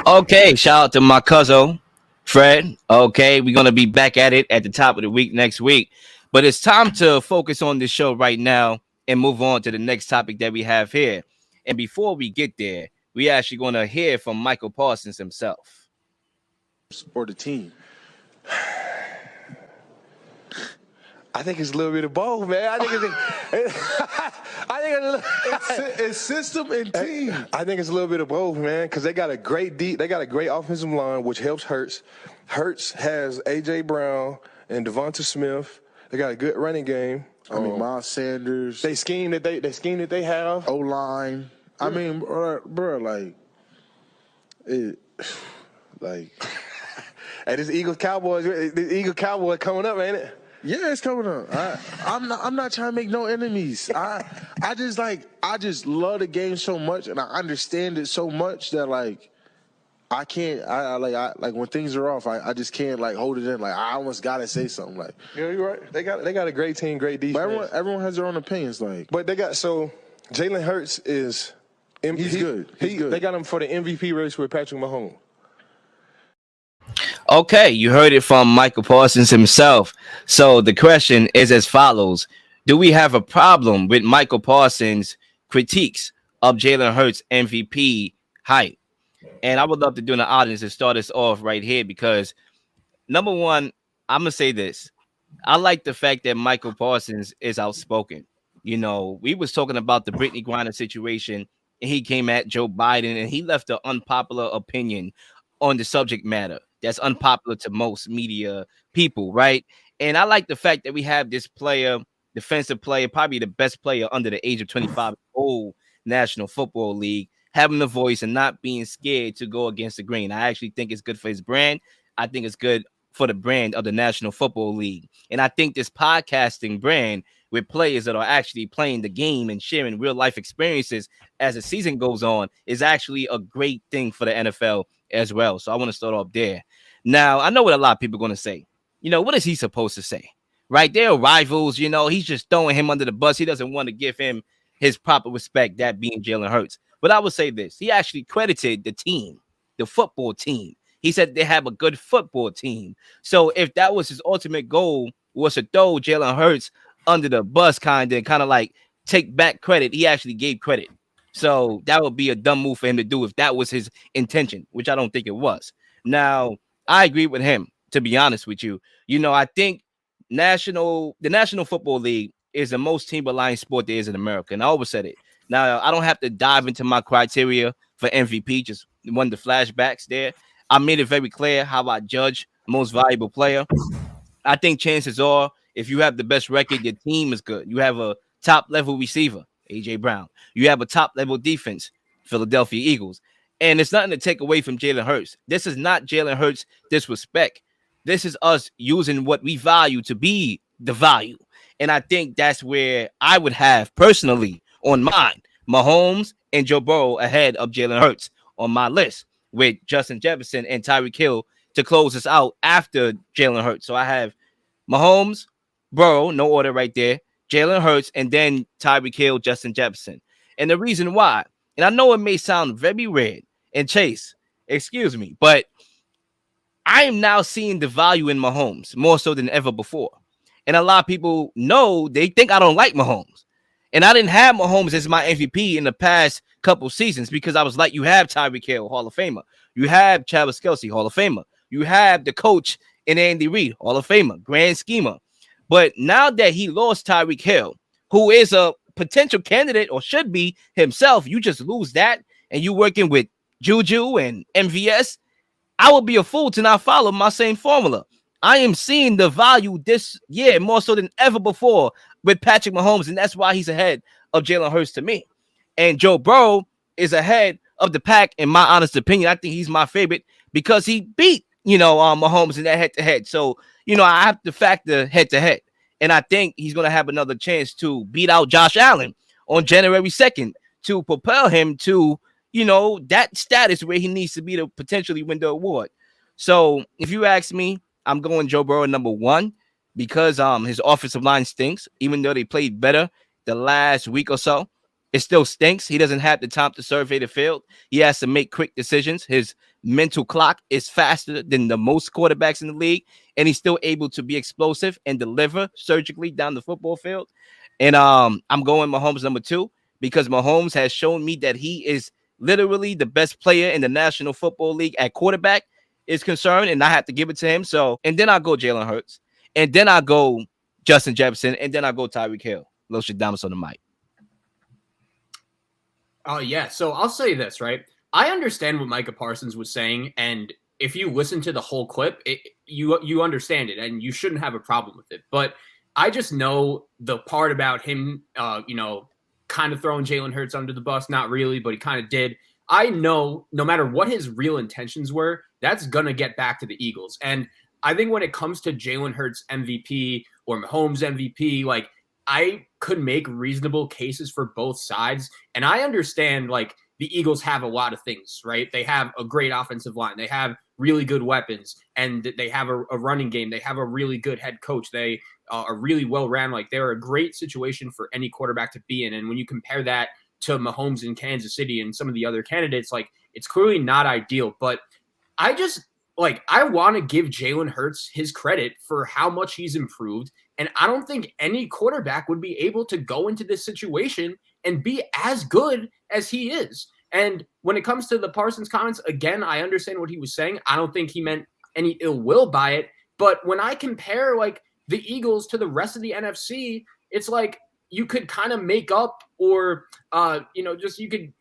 Okay, shout out to my cousin Fred. Okay, we're gonna be back at it at the top of the week next week. But it's time to focus on this show right now and move on to the next topic that we have here. And before we get there, we actually gonna hear from Michael Parsons himself. Or the team? I think it's a little bit of both, man. I think It's system and team. I think it's a little bit of both, man, because they got a great offensive line, which helps Hurts. Hurts has A.J. Brown and Devonta Smith. They got a good running game. I mean, Miles Sanders. They scheme that they have. O line. I mean, bro, like. Hey, this Eagles Cowboys coming up, ain't it? Yeah, it's coming up. I'm not trying to make no enemies. I just love the game so much, and I understand it so much that I can't. I when things are off, I just can't hold it in. I almost gotta say something. Yeah, you're right. They got a great team, great defense. But everyone has their own opinions. But they got Jalen Hurts is. He's good. He's good. They got him for the MVP race with Patrick Mahomes. Okay, you heard it from Michael Parsons himself. So the question is as follows: do we have a problem with Michael Parsons' critiques of Jalen Hurts' MVP hype? And I would love to do an audience and start us off right here because number one, I'm gonna say this: I like the fact that Michael Parsons is outspoken. You know, we was talking about the Brittany Griner situation, and he came at Joe Biden, and he left an unpopular opinion on the subject matter that's unpopular to most media people, right? And I like the fact that we have this player, defensive player, probably the best player under the age of 25, old National Football League, having the voice and not being scared to go against the grain. I actually think it's good for his brand. I think it's good for the brand of the National Football League. And I think this podcasting brand with players that are actually playing the game and sharing real life experiences as the season goes on is actually a great thing for the NFL as well. So I want to start off there. Now, I know what a lot of people are going to say. You know, what is he supposed to say? Right? They're rivals. You know, he's just throwing him under the bus. He doesn't want to give him his proper respect, that being Jalen Hurts. But I would say this. He actually credited the team, the football team. He said they have a good football team. So if that was his ultimate goal, was to throw Jalen Hurts under the bus kind of take back credit, he actually gave credit. So that would be a dumb move for him to do if that was his intention, which I don't think it was. Now, I agree with him, to be honest with you. You know, I think the National Football League is the most team-reliant sport there is in America, and I always said it. Now, I don't have to dive into my criteria for MVP, just one of the flashbacks there. I made it very clear how I judge most valuable player. I think chances are, if you have the best record, your team is good. You have a top-level receiver, A.J. Brown. You have a top-level defense, Philadelphia Eagles. And it's nothing to take away from Jalen Hurts. This is not Jalen Hurts disrespect. This is us using what we value to be the value. And I think that's where I would have personally on mine, Mahomes and Joe Burrow ahead of Jalen Hurts on my list, with Justin Jefferson and Tyreek Hill to close us out after Jalen Hurts. So I have Mahomes, Burrow, no order right there, Jalen Hurts, and then Tyreek Hill, Justin Jefferson. And the reason why, and I know it may sound very weird, and Chase, excuse me, but I am now seeing the value in Mahomes more so than ever before. And a lot of people know, they think I don't like Mahomes. And I didn't have Mahomes as my MVP in the past couple seasons because I was like, you have Tyreek Hill, Hall of Famer. You have Travis Kelce, Hall of Famer. You have the coach in Andy Reid, Hall of Famer, grand schemer. But now that he lost Tyreek Hill, who is a potential candidate or should be himself, you just lose that and you working with Juju and MVS, I would be a fool to not follow my same formula. I am seeing the value this year more so than ever before with Patrick Mahomes, and that's why he's ahead of Jalen Hurts to me. And Joe Burrow is ahead of the pack, in my honest opinion. I think he's my favorite because he beat, Mahomes in that head-to-head. So, I have to factor head-to-head. And I think he's going to have another chance to beat out Josh Allen on January 2nd to propel him to, that status where he needs to be to potentially win the award. So if you ask me, I'm going Joe Burrow number one because his offensive line stinks, even though they played better the last week or so. it still stinks. He doesn't have the time to survey the field. He has to make quick decisions. His mental clock is faster than the most quarterbacks in the league, and he's still able to be explosive and deliver surgically down the football field. And I'm going Mahomes number 2 because Mahomes has shown me that he is literally the best player in the National Football League at quarterback is concerned, and I have to give it to him. So, and then I'll go Jalen Hurts, and then I'll go Justin Jefferson, and then I'll go Tyreek Hill. Lil Shadamas on the mic. Oh, yeah. So I'll say this, right? I understand what Micah Parsons was saying, and if you listen to the whole clip, you understand it, and you shouldn't have a problem with it. But I just know the part about him, kind of throwing Jalen Hurts under the bus. Not really, but he kind of did. I know no matter what his real intentions were, that's going to get back to the Eagles. And I think when it comes to Jalen Hurts MVP or Mahomes MVP, like, I could make reasonable cases for both sides. And I understand, like, the Eagles have a lot of things, right? They have a great offensive line. They have really good weapons, and they have a running game. They have a really good head coach. They are really well ran. Like, they're a great situation for any quarterback to be in. And when you compare that to Mahomes in Kansas City and some of the other candidates, like, it's clearly not ideal. But I just, like, I want to give Jalen Hurts his credit for how much he's improved. And I don't think any quarterback would be able to go into this situation and be as good as he is. And when it comes to the Parsons comments, again, I understand what he was saying. I don't think he meant any ill will by it. But when I compare, like, the Eagles to the rest of the NFC, it's like you could kind of make up or, you could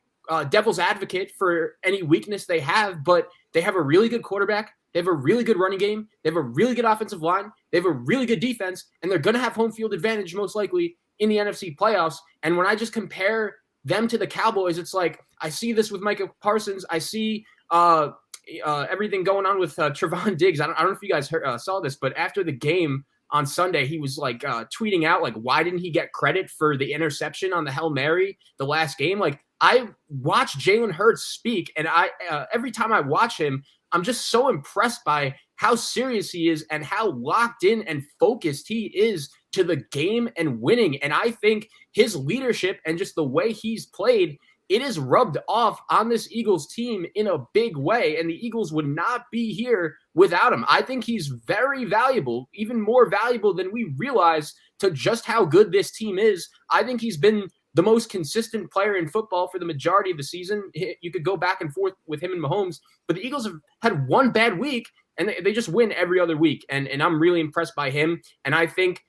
devil's advocate for any weakness they have. But they have a really good quarterback. They have a really good running game. They have a really good offensive line. They have a really good defense. And they're going to have home field advantage most likely in the NFC playoffs. And when I just compare them to the Cowboys, it's like I see this with Micah Parsons. I see everything going on with Trevon Diggs. I don't know if you guys saw this, but after the game on Sunday, he was like tweeting out, like, why didn't he get credit for the interception on the Hail Mary the last game? Like, I watch Jalen Hurts speak, and I every time I watch him, I'm just so impressed by how serious he is and how locked in and focused he is to the game and winning. And I think his leadership and just the way he's played, it is rubbed off on this Eagles team in a big way. And the Eagles would not be here without him. I think he's very valuable, even more valuable than we realize, to just how good this team is. I think he's been the most consistent player in football for the majority of the season. You could go back and forth with him and Mahomes, but the Eagles have had one bad week, and they just win every other week. And I'm really impressed by him. And I think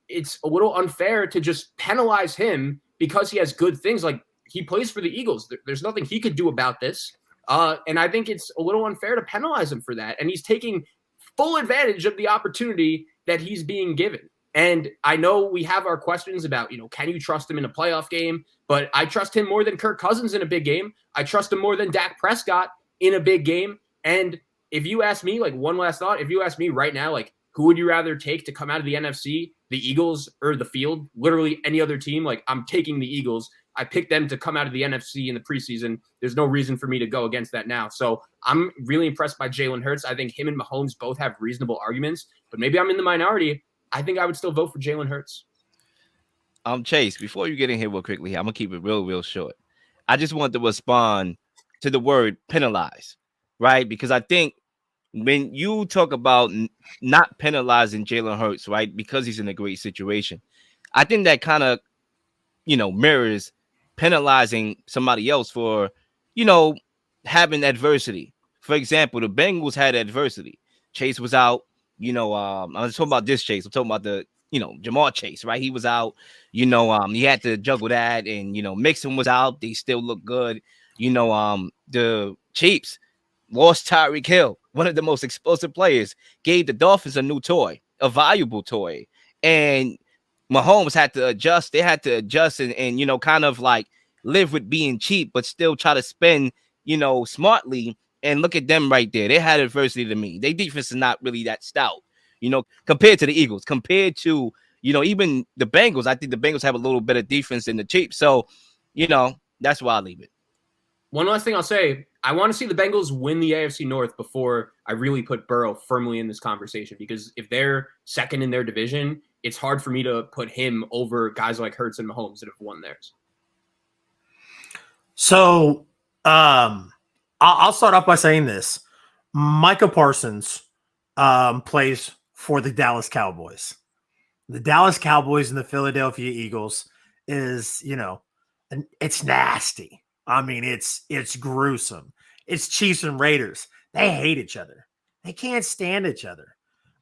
it's a little unfair to just penalize him because he has good things. Like, he plays for the Eagles. There's nothing he could do about this. And I think it's a little unfair to penalize him for that. And he's taking full advantage of the opportunity that he's being given. And I know we have our questions about, can you trust him in a playoff game? But I trust him more than Kirk Cousins in a big game. I trust him more than Dak Prescott in a big game. And if you ask me, like, one last thought, if you ask me right now, like, who would you rather take to come out of the NFC, the Eagles or the field? Literally any other team. Like, I'm taking the Eagles. I picked them to come out of the NFC in the preseason. There's no reason for me to go against that now. So I'm really impressed by Jalen Hurts. I think him and Mahomes both have reasonable arguments, but maybe I'm in the minority. I think I would still vote for Jalen Hurts. Chase, before you get in here real quickly, I'm gonna keep it real short. I just want to respond to the word penalize, right? Because I think when you talk about not penalizing Jalen Hurts, right, because he's in a great situation, I think that kind of, mirrors penalizing somebody else for, having adversity. For example, the Bengals had adversity. Chase was out. I'm talking about this Chase. I'm talking about the, Jamar Chase, right? He was out. He had to juggle that, and Mixon was out. They still look good. The Chiefs lost Tyreek Hill, one of the most explosive players, gave the Dolphins a new toy, a valuable toy. And Mahomes had to adjust. They had to adjust and kind of like live with being cheap, but still try to spend, smartly. And look at them right there. They had adversity to me. Their defense is not really that stout, compared to the Eagles, compared to, even the Bengals. I think the Bengals have a little better defense than the Chiefs. So, that's why I leave it. One last thing I'll say, I want to see the Bengals win the AFC North before I really put Burrow firmly in this conversation, because if they're second in their division, it's hard for me to put him over guys like Hurts and Mahomes that have won theirs. So I'll start off by saying this. Micah Parsons plays for the Dallas Cowboys. The Dallas Cowboys and the Philadelphia Eagles is, it's nasty. I mean, it's gruesome. It's Chiefs and Raiders. They hate each other. They can't stand each other.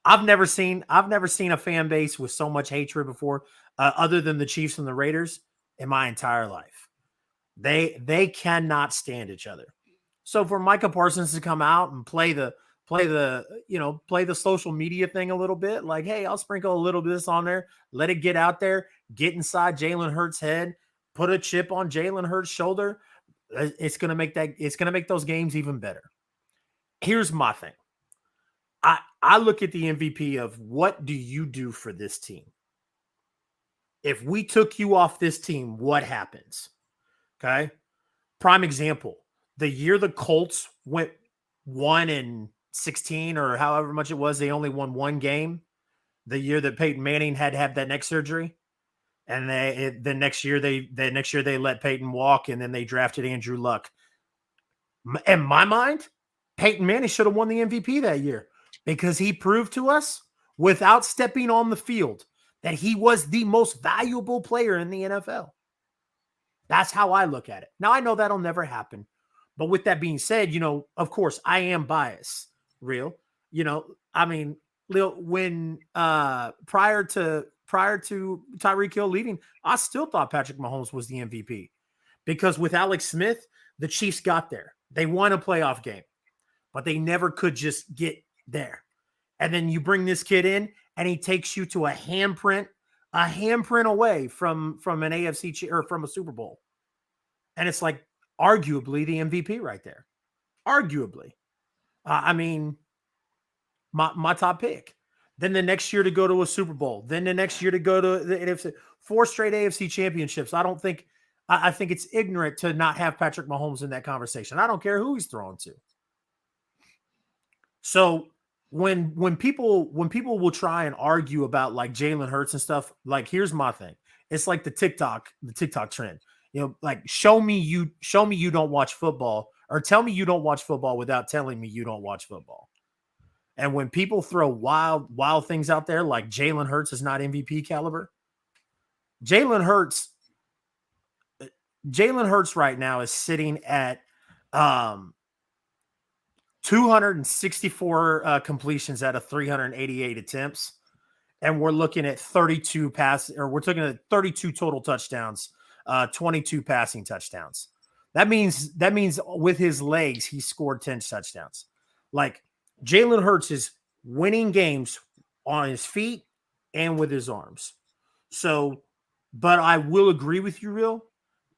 I've never seen a fan base with so much hatred before, other than the Chiefs and the Raiders in my entire life. They cannot stand each other. So for Micah Parsons to come out and play the social media thing a little bit, like, hey, I'll sprinkle a little bit of this on there, let it get out there, get inside Jalen Hurts' head, put a chip on Jalen Hurts' shoulder. It's gonna make those games even better. Here's my thing. I look at the MVP of what do you do for this team? If we took you off this team, what happens? Okay. Prime example. The year the Colts went 1-16 or however much it was, they only won one game. The year that Peyton Manning had to have that neck surgery. And the next year they let Peyton walk, and then they drafted Andrew Luck. In my mind, Peyton Manning should have won the MVP that year because he proved to us without stepping on the field that he was the most valuable player in the NFL. That's how I look at it. Now, I know that'll never happen. But with that being said, of course, I am biased, real. I mean, Lil, when prior to Tyreek Hill leaving, I still thought Patrick Mahomes was the MVP because with Alex Smith, the Chiefs got there. They won a playoff game, but they never could just get there. And then you bring this kid in, and he takes you to a handprint away from an AFC or from a Super Bowl, and it's like arguably the MVP right there. Arguably, I mean, my top pick. Then the next year to go to a Super Bowl. Then the next year to go to the NFC, 4 straight AFC championships. I think it's ignorant to not have Patrick Mahomes in that conversation. I don't care who he's throwing to. So when people will try and argue about like Jalen Hurts and stuff, like here's my thing. It's like the TikTok trend. Like show me you don't watch football, or tell me you don't watch football without telling me you don't watch football. And when people throw wild things out there, like Jalen Hurts is not MVP caliber, Jalen Hurts right now is sitting at 264 completions out of 388 attempts, and we're looking at 32 total touchdowns, 22 passing touchdowns. That means with his legs, he scored 10 touchdowns. Like Jalen Hurts is winning games on his feet and with his arms. So, but I will agree with you, Real.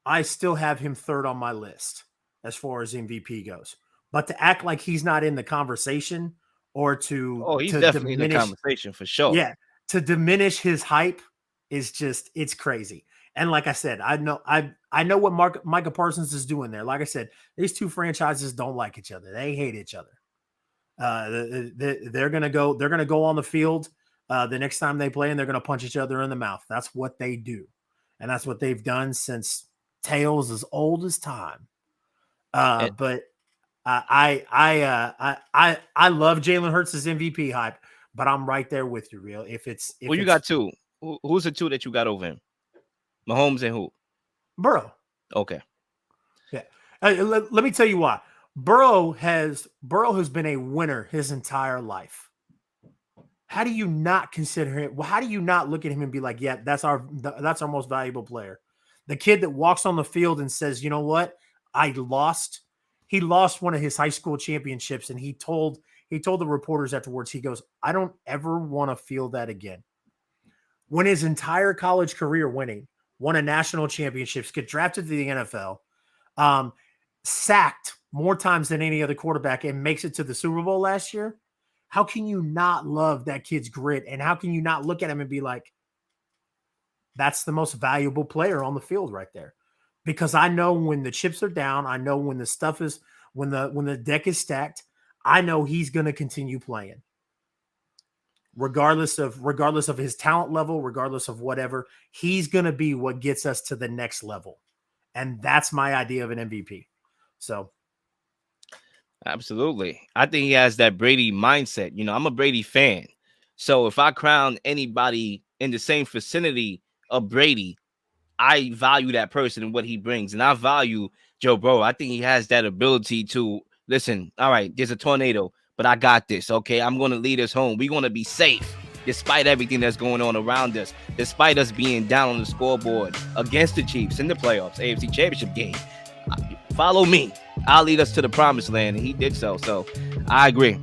I still have him third on my list as far as MVP goes. But to act like he's not in the conversation or he's definitely in the conversation for sure. Yeah, to diminish his hype is just, it's crazy. And like I said, I know what Micah Parsons is doing there. Like I said, these two franchises don't like each other. They hate each other. They're gonna go on the field the next time they play, and they're gonna punch each other in the mouth. That's what they do, and that's what they've done since tales as old as time. But I love Jalen Hurts' MVP hype, but I'm right there with you, Real. You got two. Who's the two that you got over him? Mahomes and who? Burrow. Okay. Yeah. Let me tell you why. Burrow has been a winner his entire life. How do you not consider him? How do you not look at him and be like, yeah, that's our most valuable player? The kid that walks on the field and says, you know what? I lost. He lost one of his high school championships, and he told the reporters afterwards, he goes, I don't ever want to feel that again. When his entire college career winning, won a national championships, get drafted to the NFL, sacked more times than any other quarterback, and makes it to the Super Bowl last year. How can you not love that kid's grit? And how can you not look at him and be like, that's the most valuable player on the field right there? Because I know when the chips are down, I know when the stuff is, when the deck is stacked, I know he's going to continue playing. Regardless of his talent level, regardless of whatever, he's going to be what gets us to the next level. And that's my idea of an MVP. So absolutely. I think he has that Brady mindset. You know, I'm a Brady fan. So if I crown anybody in the same vicinity of Brady, I value that person and what he brings. And I value Joe Burrow. I think he has that ability to listen. All right, there's a tornado, but I got this. Okay, I'm going to lead us home. We're going to be safe despite everything that's going on around us, despite us being down on the scoreboard against the Chiefs in the playoffs, AFC Championship game. Follow me. I'll lead us to the promised land. And he did so. So I agree.